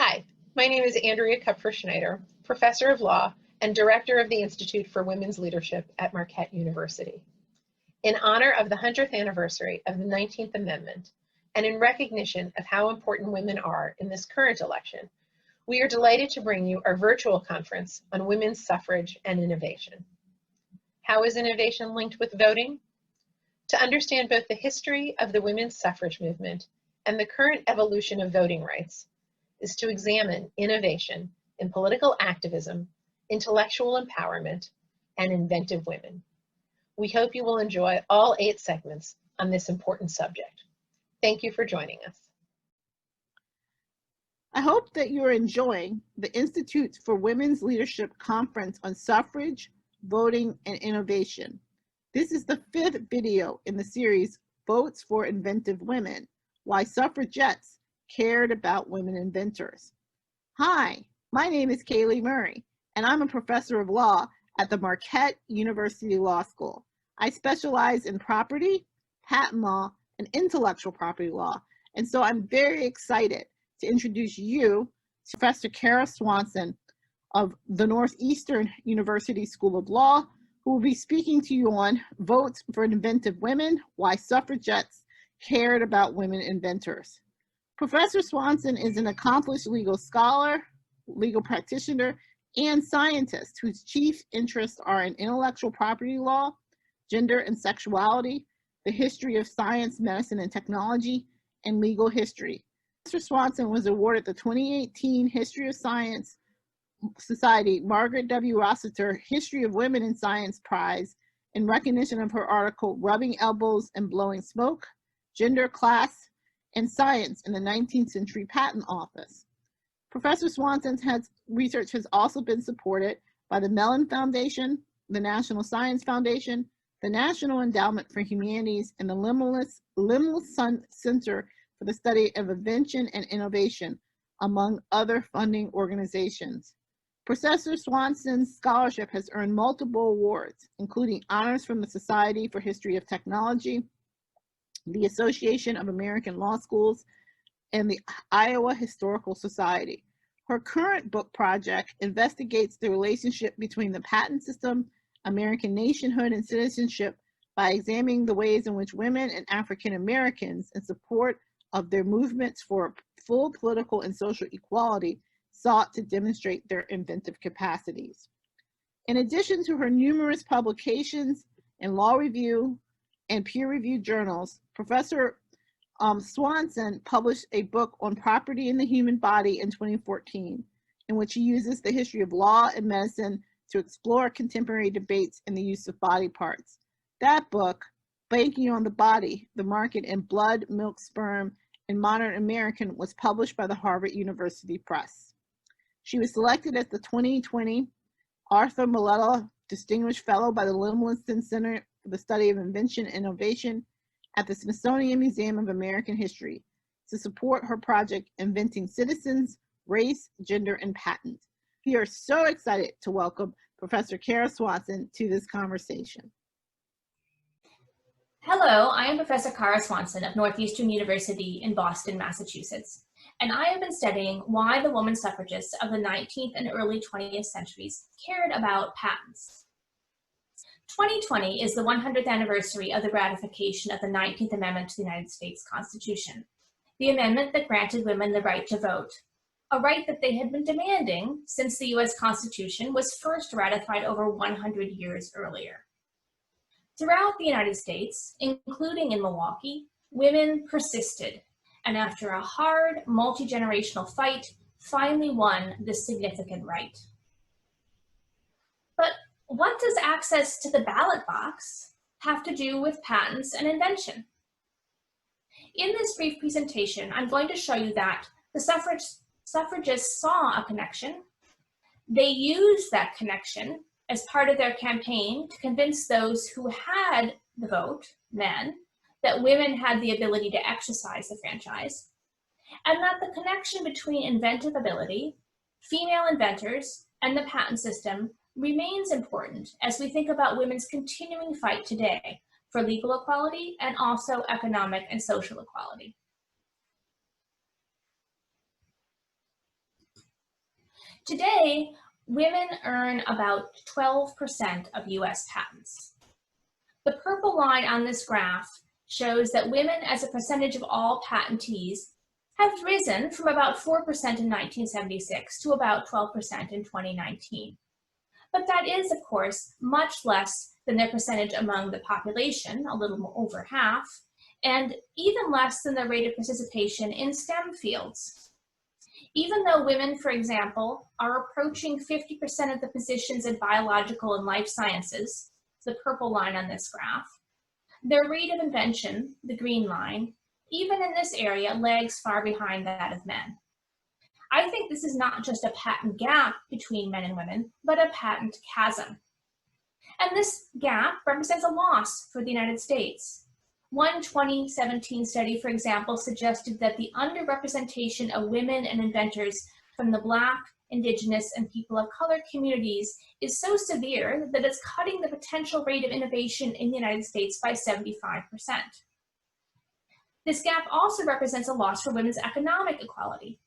Hi, my name is Andrea Kupfer-Schneider, Professor of Law and Director of the Institute for Women's Leadership at Marquette University. In honor of the 100th anniversary of the 19th Amendment, and in recognition of how important women are in this current election, we are delighted to bring you our virtual conference on women's suffrage and innovation. How is innovation linked with voting? To understand both the history of the women's suffrage movement and the current evolution of voting rights is to examine innovation in political activism, intellectual empowerment, and inventive women. We hope you will enjoy all 8 segments on this important subject. Thank you for joining us. I hope that you're enjoying the Institute for Women's Leadership Conference on Suffrage, Voting, and Innovation. This is the 5th video in the series, Votes for Inventive Women, Why Suffragettes Cared About Women Inventors. Hi, my name is Kaylee Murray, and I'm a professor of law at the Marquette University Law School. I specialize in property, patent law, and intellectual property law, and so I'm very excited to introduce you to Professor Kara Swanson of the Northeastern University School of Law, who will be speaking to you on Votes for Inventive Women, Why Suffragettes Cared About Women Inventors. Professor Swanson is an accomplished legal scholar, legal practitioner, and scientist whose chief interests are in intellectual property law, gender and sexuality, the history of science, medicine, and technology, and legal history. Professor Swanson was awarded the 2018 History of Science Society Margaret W. Rossiter History of Women in Science Prize in recognition of her article, Rubbing Elbows and Blowing Smoke, Gender, Class, and Science in the 19th Century Patent Office. Professor Swanson's research has also been supported by the Mellon Foundation, the National Science Foundation, the National Endowment for Humanities, and the Limless Center for the Study of Invention and Innovation, among other funding organizations. Professor Swanson's scholarship has earned multiple awards, including honors from the Society for History of Technology, the Association of American Law Schools, and the Iowa Historical Society. Her current book project investigates the relationship between the patent system, American nationhood, and citizenship by examining the ways in which women and African Americans, in support of their movements for full political and social equality, sought to demonstrate their inventive capacities. In addition to her numerous publications in law review and peer-reviewed journals, Professor Swanson published a book on property in the human body in 2014, in which he uses the history of law and medicine to explore contemporary debates in the use of body parts. That book, Banking on the Body, The Market in Blood, Milk, Sperm, and Modern American, was published by the Harvard University Press. She was selected as the 2020 Arthur Maletta Distinguished Fellow by the Limless Center for the Study of Invention and Innovation at the Smithsonian Museum of American History to support her project, Inventing Citizens, Race, Gender, and Patent. We are so excited to welcome Professor Kara Swanson to this conversation. Hello, I am Professor Kara Swanson of Northeastern University in Boston, Massachusetts, and I have been studying why the women suffragists of the 19th and early 20th centuries cared about patents. 2020 is the 100th anniversary of the ratification of the 19th Amendment to the United States Constitution, the amendment that granted women the right to vote, a right that they had been demanding since the U.S. Constitution was first ratified over 100 years earlier. Throughout the United States, including in Milwaukee, women persisted, and after a hard, multi-generational fight, finally won this significant right. But what does access to the ballot box have to do with patents and invention? In this brief presentation, I'm going to show you that the suffragists saw a connection. They used that connection as part of their campaign to convince those who had the vote, men, that women had the ability to exercise the franchise, and that the connection between inventive ability, female inventors, and the patent system remains important as we think about women's continuing fight today for legal equality and also economic and social equality. Today, women earn about 12% of US patents. The purple line on this graph shows that women as a percentage of all patentees have risen from about 4% in 1976 to about 12% in 2019. But that is, of course, much less than their percentage among the population, a little more over half, and even less than the rate of participation in STEM fields. Even though women, for example, are approaching 50% of the positions in biological and life sciences, the purple line on this graph, their rate of invention, the green line, even in this area lags far behind that of men. I think this is not just a patent gap between men and women, but a patent chasm. And this gap represents a loss for the United States. One 2017 study, for example, suggested that the underrepresentation of women and inventors from the Black, Indigenous, and people of color communities is so severe that it's cutting the potential rate of innovation in the United States by 75%. This gap also represents a loss for women's economic equality.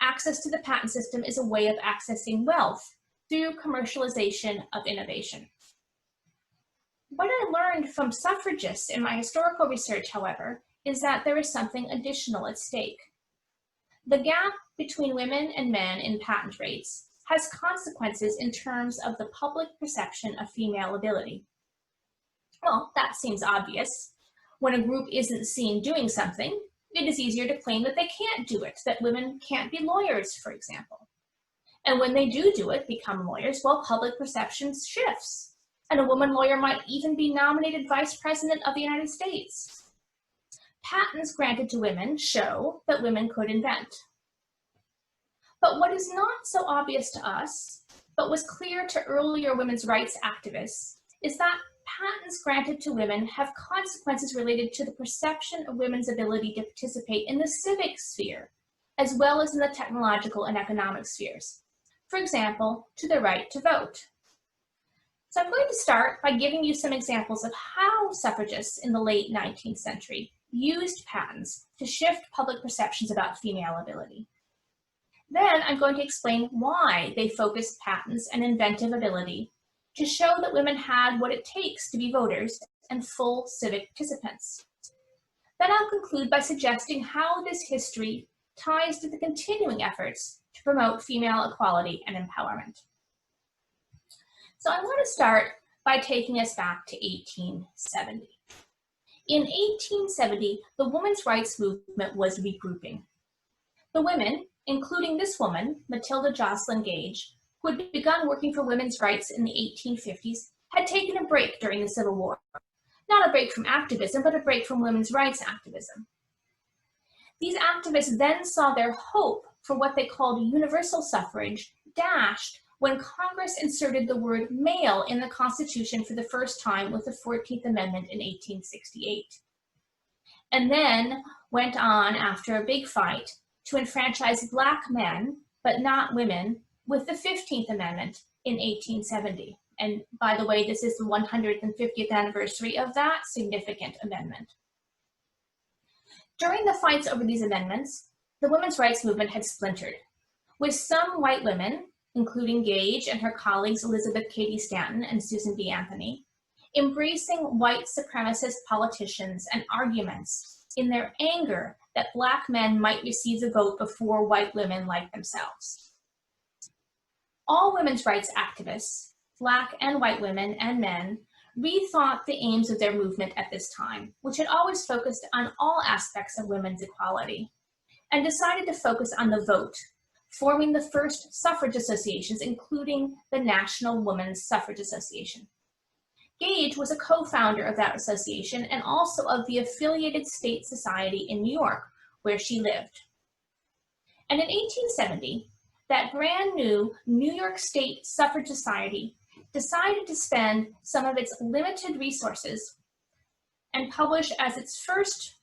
Access to the patent system is a way of accessing wealth through commercialization of innovation. What I learned from suffragists in my historical research, however, is that there is something additional at stake. The gap between women and men in patent rates has consequences in terms of the public perception of female ability. Well, that seems obvious. When a group isn't seen doing something, it is easier to claim that they can't do it, that women can't be lawyers, for example. And when they do it, become lawyers, well, public perception shifts. And a woman lawyer might even be nominated Vice President of the United States. Patents granted to women show that women could invent. But what is not so obvious to us, but was clear to earlier women's rights activists, is that patents granted to women have consequences related to the perception of women's ability to participate in the civic sphere, as well as in the technological and economic spheres. For example, to the right to vote. So I'm going to start by giving you some examples of how suffragists in the late 19th century used patents to shift public perceptions about female ability. Then I'm going to explain why they focused patents and inventive ability to show that women had what it takes to be voters and full civic participants. Then I'll conclude by suggesting how this history ties to the continuing efforts to promote female equality and empowerment. So I want to start by taking us back to 1870. In 1870, the women's rights movement was regrouping. The women, including this woman, Matilda Jocelyn Gage, who had begun working for women's rights in the 1850s, had taken a break during the Civil War. Not a break from activism, but a break from women's rights activism. These activists then saw their hope for what they called universal suffrage dashed when Congress inserted the word male in the Constitution for the first time with the 14th Amendment in 1868. And then went on after a big fight to enfranchise Black men, but not women, with the 15th Amendment in 1870. And by the way, this is the 150th anniversary of that significant amendment. During the fights over these amendments, the women's rights movement had splintered, with some white women, including Gage and her colleagues Elizabeth Cady Stanton and Susan B. Anthony, embracing white supremacist politicians and arguments in their anger that Black men might receive the vote before white women like themselves. All women's rights activists, Black and white women and men, rethought the aims of their movement at this time, which had always focused on all aspects of women's equality, and decided to focus on the vote, forming the first suffrage associations, including the National Women's Suffrage Association. Gage was a co-founder of that association and also of the affiliated state society in New York, where she lived. And in 1870, that brand new New York State Suffrage Society decided to spend some of its limited resources and publish as its first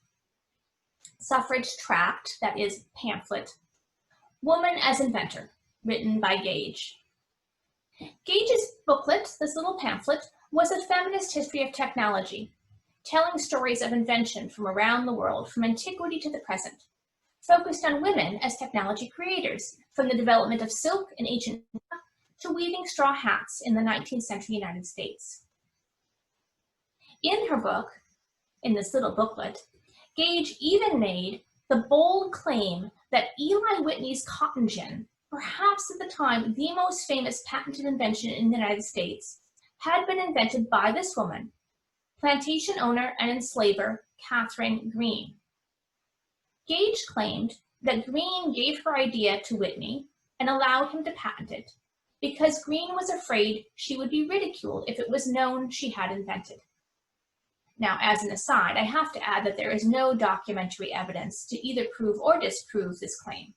suffrage tract, that is pamphlet, Woman as Inventor, written by Gage. Gage's booklet, this little pamphlet, was a feminist history of technology, telling stories of invention from around the world, from antiquity to the present, focused on women as technology creators, from the development of silk in ancient India to weaving straw hats in the 19th century United States. In her book, in this little booklet, Gage even made the bold claim that Eli Whitney's cotton gin, perhaps at the time the most famous patented invention in the United States, had been invented by this woman, plantation owner and enslaver Catherine Greene. Gage claimed that Greene gave her idea to Whitney and allowed him to patent it because Greene was afraid she would be ridiculed if it was known she had invented. Now, as an aside, I have to add that there is no documentary evidence to either prove or disprove this claim.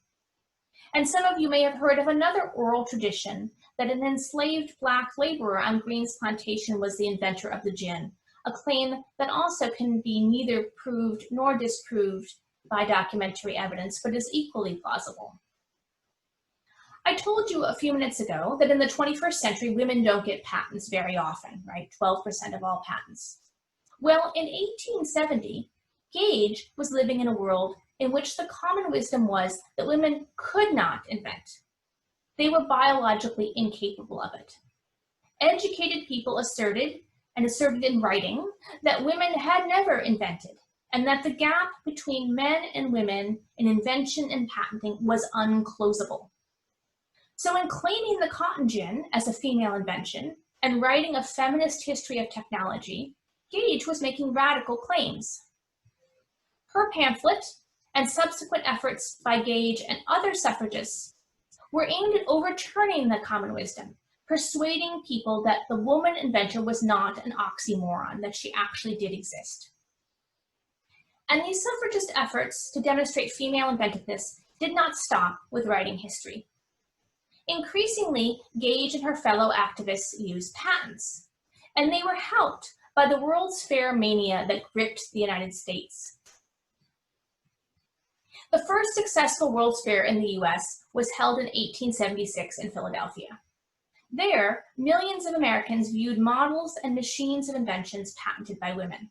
And some of you may have heard of another oral tradition that an enslaved Black laborer on Greene's plantation was the inventor of the gin, a claim that also can be neither proved nor disproved by documentary evidence, but is equally plausible. I told you a few minutes ago that in the 21st century, women don't get patents very often, right? 12% of all patents. Well, in 1870, Gage was living in a world in which the common wisdom was that women could not invent. They were biologically incapable of it. Educated people asserted, and asserted in writing, that women had never invented, and that the gap between men and women in invention and patenting was unclosable. So in claiming the cotton gin as a female invention and writing a feminist history of technology, Gage was making radical claims. Her pamphlet and subsequent efforts by Gage and other suffragists were aimed at overturning the common wisdom, persuading people that the woman inventor was not an oxymoron, that she actually did exist. And these suffragist efforts to demonstrate female inventiveness did not stop with writing history. Increasingly, Gage and her fellow activists used patents, and they were helped by the World's Fair mania that gripped the United States. The first successful World's Fair in the US was held in 1876 in Philadelphia. There, millions of Americans viewed models and machines of inventions patented by women.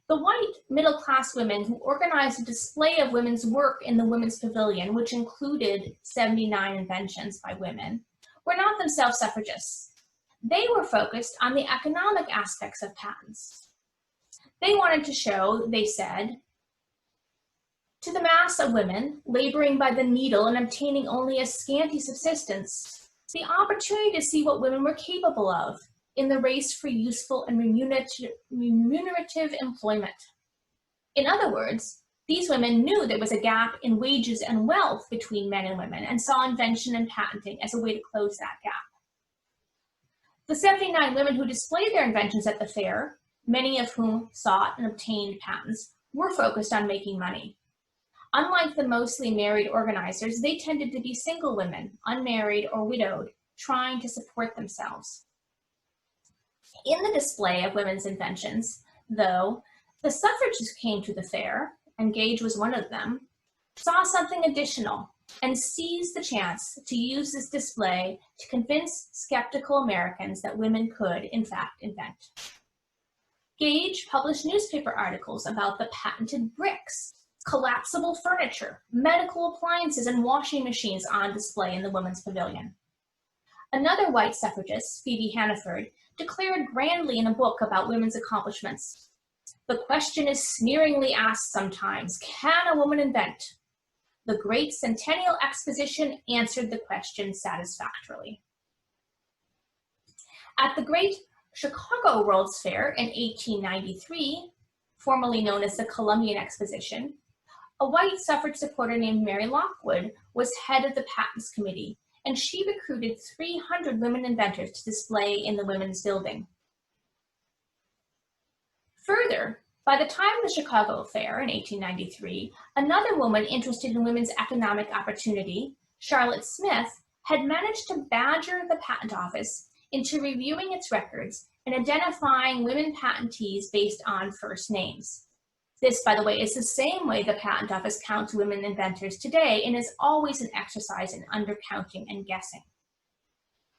The white middle-class women who organized a display of women's work in the Women's Pavilion, which included 79 inventions by women, were not themselves suffragists. They were focused on the economic aspects of patents. They wanted to show, they said, to the mass of women laboring by the needle and obtaining only a scanty subsistence, the opportunity to see what women were capable of in the race for useful and remunerative employment. In other words, these women knew there was a gap in wages and wealth between men and women and saw invention and patenting as a way to close that gap. The 79 women who displayed their inventions at the fair, many of whom sought and obtained patents, were focused on making money. Unlike the mostly married organizers, they tended to be single women, unmarried or widowed, trying to support themselves. In the display of women's inventions, though, the suffragists came to the fair, and Gage was one of them, saw something additional and seized the chance to use this display to convince skeptical Americans that women could, in fact, invent. Gage published newspaper articles about the patented bricks, collapsible furniture, medical appliances, and washing machines on display in the Women's Pavilion. Another white suffragist, Phoebe Hannaford, declared grandly in a book about women's accomplishments, "The question is sneeringly asked sometimes, can a woman invent? The great Centennial Exposition answered the question satisfactorily." At the Great Chicago World's Fair in 1893, formerly known as the Columbian Exposition, a white suffrage supporter named Mary Lockwood was head of the Patents Committee, and she recruited 300 women inventors to display in the Women's Building. Further, by the time of the Chicago Fair in 1893, another woman interested in women's economic opportunity, Charlotte Smith, had managed to badger the Patent Office into reviewing its records and identifying women patentees based on first names. This, by the way, is the same way the Patent Office counts women inventors today and is always an exercise in undercounting and guessing.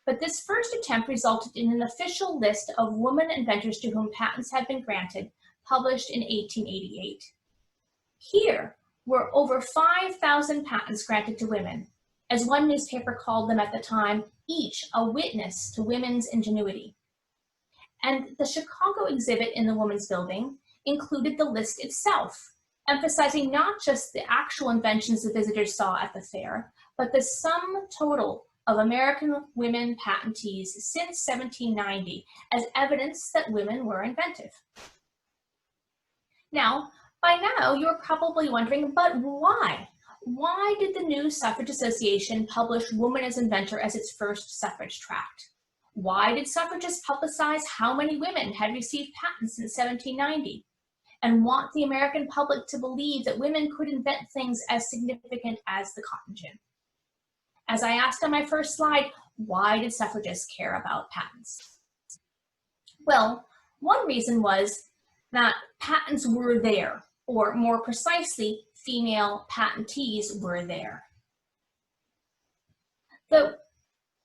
But this first attempt resulted in an official list of women inventors to whom patents had been granted, published in 1888. Here, were over 5,000 patents granted to women, as one newspaper called them at the time, each a witness to women's ingenuity. And the Chicago exhibit in the Women's Building included the list itself, emphasizing not just the actual inventions the visitors saw at the fair, but the sum total of American women patentees since 1790 as evidence that women were inventive. Now, by now, you're probably wondering, but why? Why did the new Suffrage Association publish Woman as Inventor as its first suffrage tract? Why did suffragists publicize how many women had received patents since 1790? And want the American public to believe that women could invent things as significant as the cotton gin? As I asked on my first slide, why did suffragists care about patents? Well, one reason was that patents were there, or more precisely, female patentees were there. The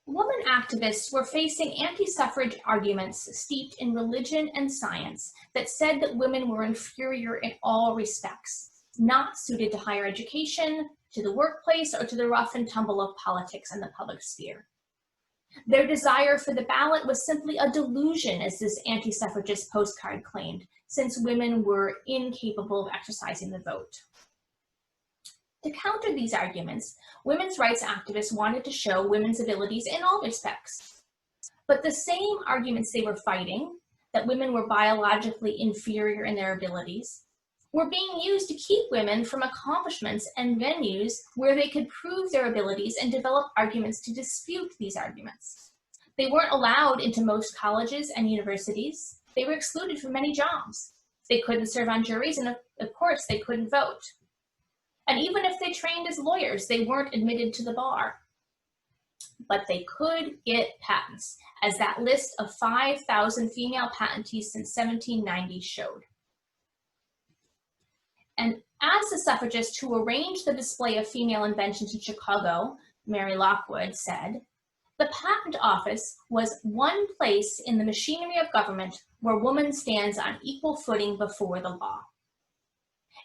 woman activists were facing anti-suffrage arguments steeped in religion and science that said that women were inferior in all respects, not suited to higher education, to the workplace, or to the rough and tumble of politics and the public sphere. Their desire for the ballot was simply a delusion, as this anti-suffragist postcard claimed, since women were incapable of exercising the vote. To counter these arguments, women's rights activists wanted to show women's abilities in all respects. But the same arguments they were fighting, that women were biologically inferior in their abilities, were being used to keep women from accomplishments and venues where they could prove their abilities and develop arguments to dispute these arguments. They weren't allowed into most colleges and universities. They were excluded from many jobs. They couldn't serve on juries, and of course, they couldn't vote. And even if they trained as lawyers, they weren't admitted to the bar. But they could get patents, as that list of 5,000 female patentees since 1790 showed. And as the suffragist who arranged the display of female inventions in Chicago, Mary Lockwood, said, the patent office was one place in the machinery of government where woman stands on equal footing before the law.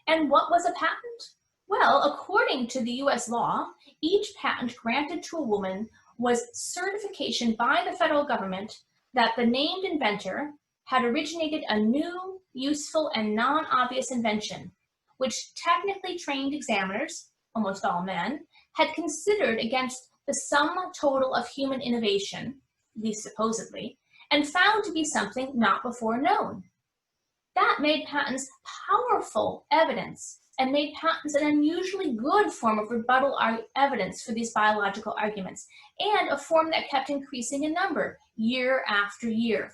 And what was a patent? Well, according to the US law, each patent granted to a woman was certification by the federal government that the named inventor had originated a new, useful, and non-obvious invention, which technically trained examiners, almost all men, had considered against the sum total of human innovation, at least supposedly, and found to be something not before known. That made patents powerful evidence and made patents an unusually good form of rebuttal evidence for these biological arguments, and a form that kept increasing in number year after year.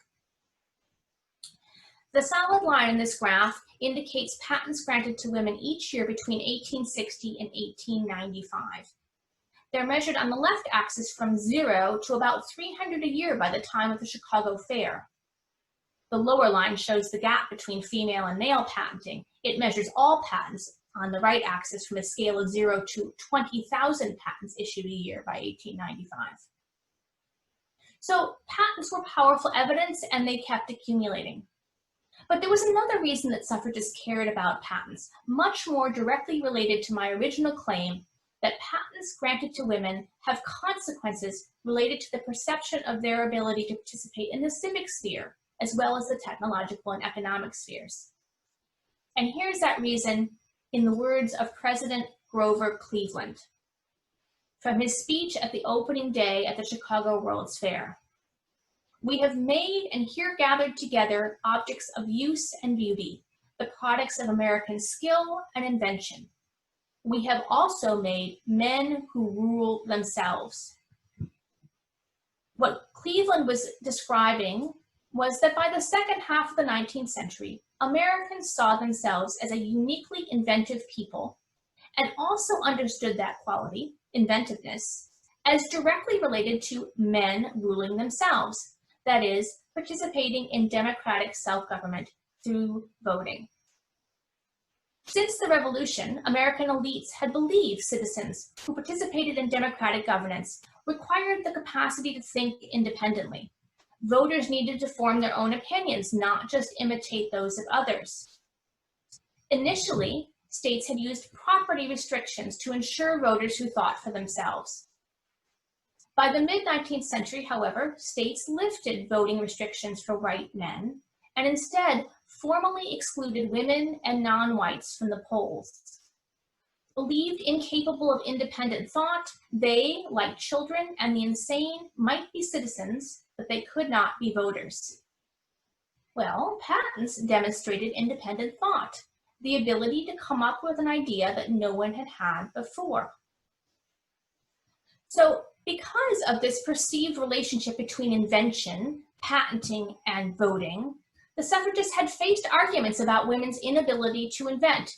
The solid line in this graph indicates patents granted to women each year between 1860 and 1895. They're measured on the left axis from 0 to about 300 a year by the time of the Chicago Fair. The lower line shows the gap between female and male patenting. It measures all patents on the right axis from a scale of 0 to 20,000 patents issued a year by 1895. So patents were powerful evidence, and they kept accumulating. But there was another reason that suffragists cared about patents, much more directly related to my original claim that patents granted to women have consequences related to the perception of their ability to participate in the civic sphere, as well as the technological and economic spheres. And here's that reason in the words of President Grover Cleveland from his speech at the opening day at the Chicago World's Fair. We have made and here gathered together objects of use and beauty, the products of American skill and invention. We have also made men who rule themselves. What Cleveland was describing was that by the second half of the 19th century, Americans saw themselves as a uniquely inventive people and also understood that quality, inventiveness, as directly related to men ruling themselves, that is, participating in democratic self-government through voting. Since the Revolution, American elites had believed citizens who participated in democratic governance required the capacity to think independently. Voters needed to form their own opinions, not just imitate those of others. Initially, states had used property restrictions to ensure voters who thought for themselves. By the mid-19th century, however, states lifted voting restrictions for white men and instead formally excluded women and non-whites from the polls. Believed incapable of independent thought, they, like children and the insane, might be citizens, but they could not be voters. Well, patents demonstrated independent thought, the ability to come up with an idea that no one had had before. So, because of this perceived relationship between invention, patenting, and voting, the suffragists had faced arguments about women's inability to invent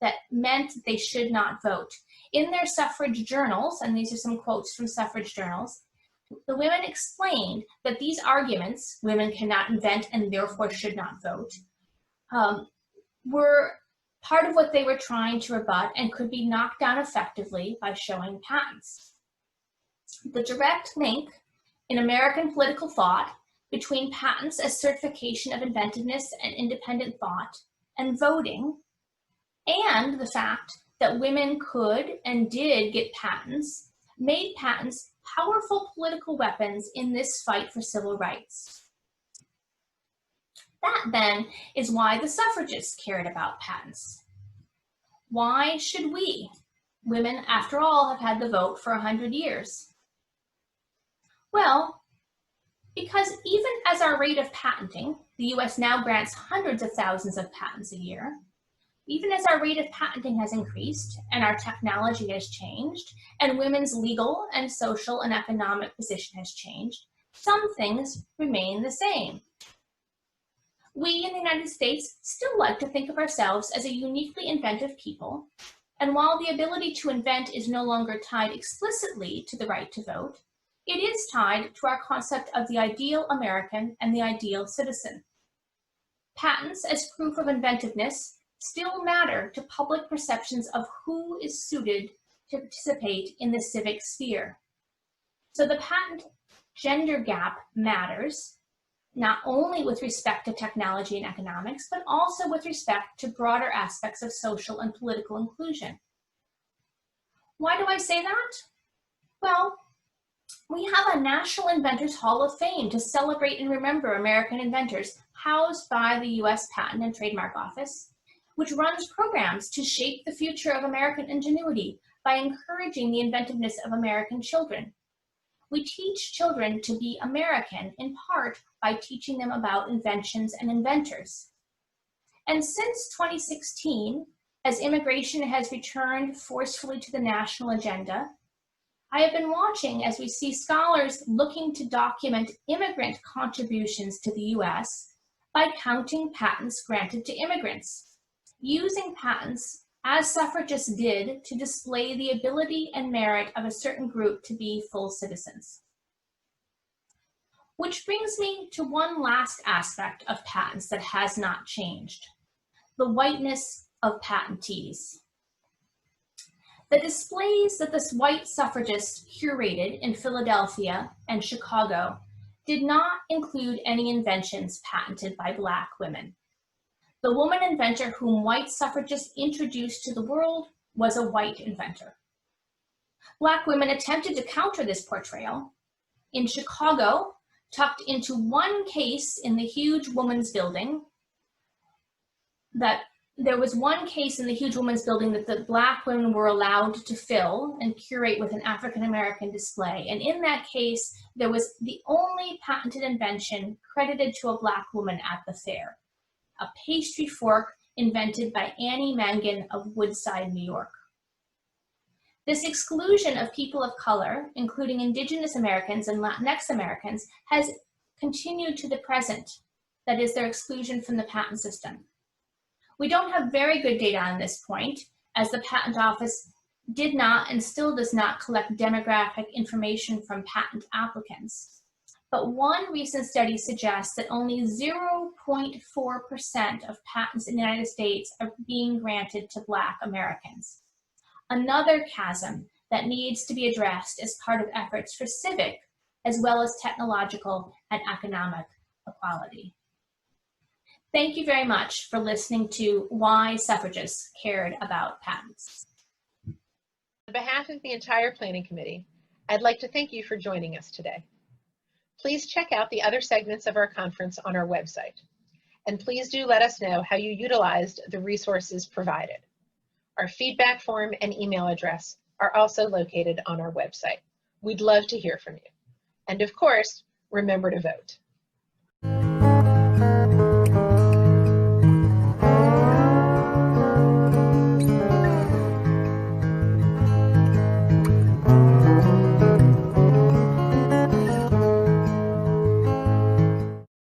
that meant they should not vote. In their Suffrage Journals, and these are some quotes from Suffrage Journals, the women explained that these arguments, women cannot invent and therefore should not vote, were part of what they were trying to rebut and could be knocked down effectively by showing patents. The direct link in American political thought between patents as certification of inventiveness and independent thought and voting, and the fact that women could and did get patents, made patents powerful political weapons in this fight for civil rights. That then is why the suffragists cared about patents. Why should we? Women, after all, have had the vote for 100 years. Well, because even as our rate of patenting, the US now grants hundreds of thousands of patents a year, even as our rate of patenting has increased and our technology has changed and women's legal and social and economic position has changed, some things remain the same. We in the United States still like to think of ourselves as a uniquely inventive people, and while the ability to invent is no longer tied explicitly to the right to vote, it is tied to our concept of the ideal American and the ideal citizen. Patents as proof of inventiveness still matter to public perceptions of who is suited to participate in the civic sphere. So the patent gender gap matters, not only with respect to technology and economics, but also with respect to broader aspects of social and political inclusion. Why do I say that? Well, we have a National Inventors Hall of Fame to celebrate and remember American inventors, housed by the US Patent and Trademark Office, which runs programs to shape the future of American ingenuity by encouraging the inventiveness of American children. We teach children to be American in part by teaching them about inventions and inventors. And since 2016, as immigration has returned forcefully to the national agenda, I have been watching as we see scholars looking to document immigrant contributions to the US by counting patents granted to immigrants, using patents as suffragists did to display the ability and merit of a certain group to be full citizens. Which brings me to one last aspect of patents that has not changed: the whiteness of patentees. The displays that the white suffragists curated in Philadelphia and Chicago did not include any inventions patented by Black women. The woman inventor whom white suffragists introduced to the world was a white inventor. Black women attempted to counter this portrayal. In Chicago, tucked into one case in the huge women's building, that the Black women were allowed to fill and curate with an African-American display. And in that case, there was the only patented invention credited to a Black woman at the fair: a pastry fork invented by Annie Mangan of Woodside, New York. This exclusion of people of color, including Indigenous Americans and Latinx Americans, has continued to the present. That is, their exclusion from the patent system. We don't have very good data on this point, as the Patent Office did not and still does not collect demographic information from patent applicants. But one recent study suggests that only 0.4% of patents in the United States are being granted to Black Americans. Another chasm that needs to be addressed as part of efforts for civic as well as technological and economic equality. Thank you very much for listening to Why Suffragists Cared About Patents. On behalf of the entire Planning Committee, I'd like to thank you for joining us today. Please check out the other segments of our conference on our website. And please do let us know how you utilized the resources provided. Our feedback form and email address are also located on our website. We'd love to hear from you. And of course, remember to vote.